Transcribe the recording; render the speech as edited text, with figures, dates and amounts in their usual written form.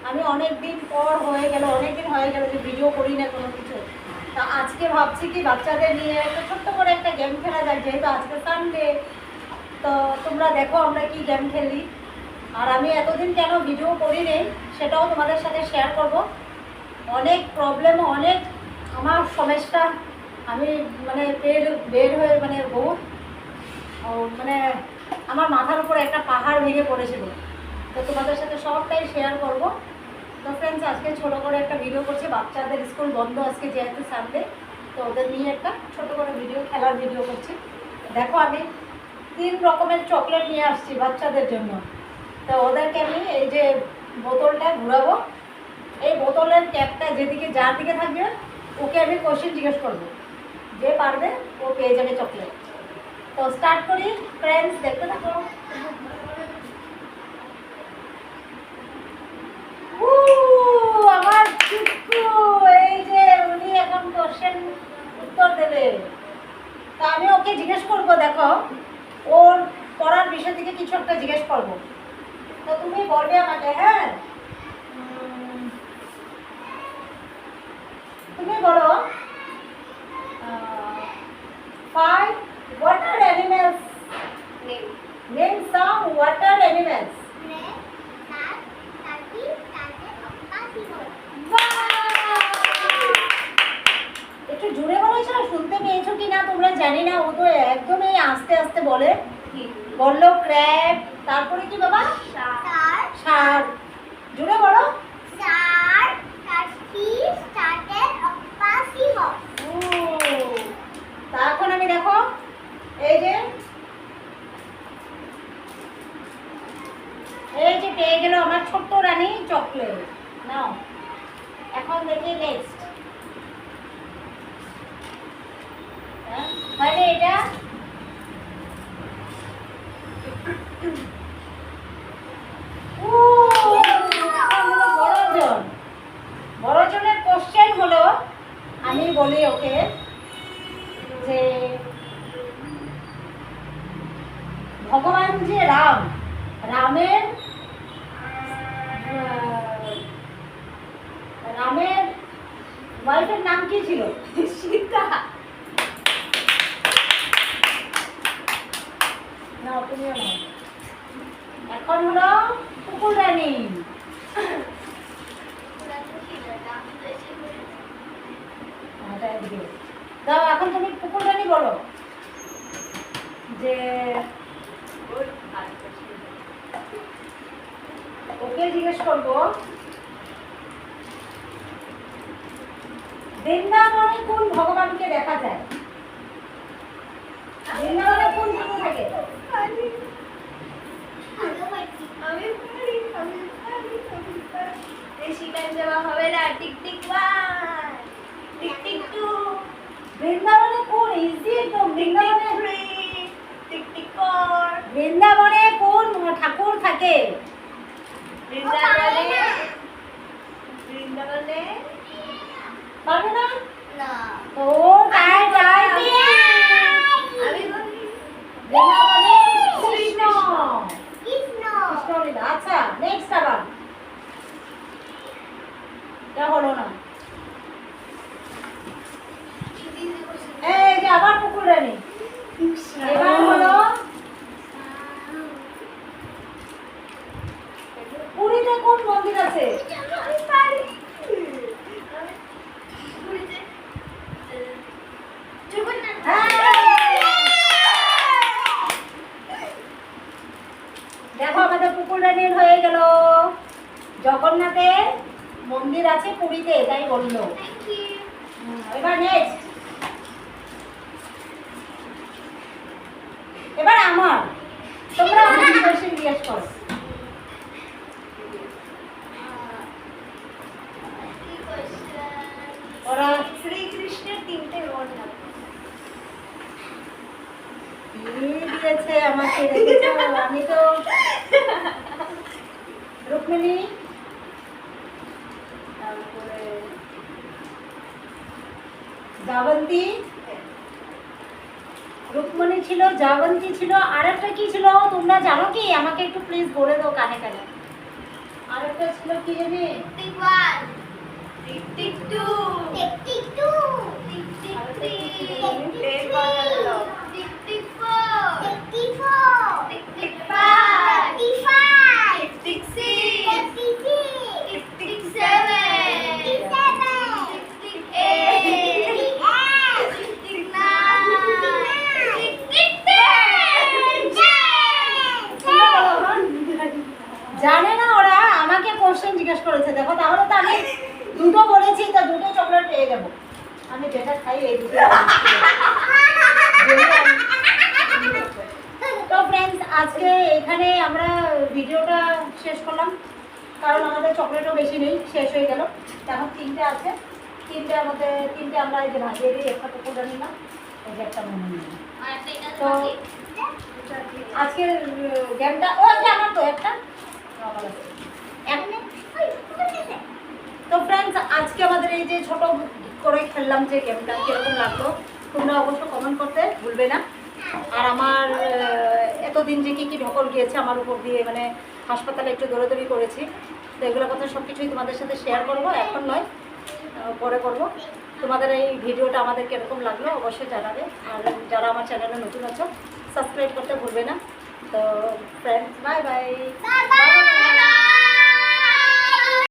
আমি অনেক দিন হয়ে গেল যে ভিডিও করি না কোনো কিছু। তা আজকে ভাবছি কি বাচ্চাদের নিয়ে একটা ছোট্ট করে একটা গেম খেলা যায়, যেহেতু আজকে সানডে। তো তোমরা দেখো আমরা কি গেম খেলি। আর আমি এতদিন কেন ভিডিও করি নেই সেটাও তোমাদের সাথে শেয়ার করব। অনেক প্রবলেম, অনেক আমার সমস্যা, আমি মানে বের হয়ে মানে বহুত মানে আমার মাথার উপর একটা পাহাড় ভেঙে পড়েছিল। তো তোমাদের সাথে সবটাই শেয়ার করব। তো ফ্রেন্ডস, আজকে ছোট করে একটা ভিডিও করছি, বাচ্চাদের স্কুল বন্ধ আজকে যেহেতু সানডে। তো ওদের নিয়ে একটা ছোট করে খেলার ভিডিও করছি। দেখো আমি 3 রকমের চকলেট নিয়ে আসছি বাচ্চাদের জন্য। তো ওদেরকে আমি এই যে বোতলটা ঘুরাবো, এই বোতলের ক্যাপটা যার দিকে থাকবে ওকে আমি কোশ্চেন জিজ্ঞেস করবো, যে পারবে ও পেয়ে যাবে চকলেট। তো স্টার্ট করি ফ্রেন্ডস, দেখতে থাকো। আমার চিকু, এই যে উনি এখন কোশ্চেন উত্তর দেবে। তা আমি ওকে জিজ্ঞেস করবো, দেখো ওর পড়ার বিষয় থেকে কিছু একটা জিজ্ঞেস করবো। তো তুমি বলবে আমাকে, হ্যাঁ তুমি বলো 5 water animals. Name some water animals. একটু জোরে বলেছো, শুনতে পেয়েছো কি না তোমরা জানি না। ও তো একদমই আস্তে আস্তে বলে। বললো ক্র্যাব, তারপরে কি বাবা? ষাঁড়। জোরে বলো। এখন আমি দেখো এই যে পেয়ে গেল আমার ছোট্ট রানী চকলেট। নাও এখন দেখি নেক্সট। মানে এটা বড়জনের কোশ্চেন হলো, আমি বলি ওকে যে ভগবান যে রামের ওয়াইফের নাম কি ছিল? সীতা। না তুমিও না। এখন হলো কুকুর রানী। দাও এখন তুমি কুকুর রানী বলো যে ওকে জিজ্ঞেস করবো বৃন্দাবনে কোন ভগবানকে দেখা যায়? বৃন্দাবনে কোন ঠাকুর থাকে? বৃন্দাবনে কোন বৃন্দাবনে কোন ঠাকুর থাকে? বৃন্দাবনে পারবে না? ও তাই বৃন্দাবনে কৃষ্ণ। আচ্ছা নেক্সট আবার এটা হলো না। এই যে আবার কুকুর রানী। এবার হলো পুরীতে কোন মন্দির আছে? দেখো আমাদের কুকুর রানীর হয়ে গেল। জগন্নাথের মন্দির আছে পুরীতে, তাই বললো। এবার নেক্সট, এবার আমার, তোমরা আমাকে কোশ্চেন জিজ্ঞেস করো। ওরা শ্রীকৃষ্ণের 3টে রথ দিয়েছে আমাকে, দেখেছো? আমি তো রুক্মিণী, তারপরে জাবন্তী, রুক্মিণী ছিল, জাবন্তী ছিল, আর একটা কি ছিল তোমরা জানো কি? আমাকে একটু প্লিজ বলে দাও কানে কানে। আরেকটা ছিল কি জানি? Tick one, tick tick two, tick tick two, tick tick three, tick tick four, tick tick four, tick tick five, tick five, tick six, tick six, tick tick seven, tick seven, tick tick eight, tick eight, tick tick nine, tick tick জানে না ওরা, আমাকে question জিজ্ঞেস করেছে। দেখো তাহলে তো আমি দুটো বলেছি, তো দুটো চকলেট পেয়ে যাবো। আমি যেটা খাই এই দুটো। তো ফ্রেন্ডস, আজকে এখানে আমরা ভিডিওটা শেষ করলাম, কারণ আমাদের চকলেটও বেশি নেই, শেষ হয়ে গেল। এখন তিনটে আছে, তিনটের মধ্যে তিনটে আমরা এই যে ভাজিয়ে দিই, একটা তো করে নিলাম, এই যে একটা মনে নিলাম। তো আজকের গেমটা ও একটা আমার তো একটা তো ফ্রেন্ডস, আজকে আমাদের এই যে ছোট করে খেললাম যে গেমটা, কিরকম লাগলো তোমরা অবশ্য কমেন্ট করতে ভুলবে না। আর আমার এতদিন যে কী ঢকল গিয়েছে আমার উপর দিয়ে, মানে হাসপাতালে একটু দৌড়াদৌড়ি করেছি, তো এগুলো কথা সব কিছুই তোমাদের সাথে শেয়ার করবো, এখন নয় পরে করবো। তোমাদের এই ভিডিওটা আমাদের কীরকম লাগলো অবশ্যই জানাবে। আর যারা আমার চ্যানেলে নতুন আছো সাবস্ক্রাইব করতে ভুলবে না। তো ফ্রেন্ডস, বাই বাই।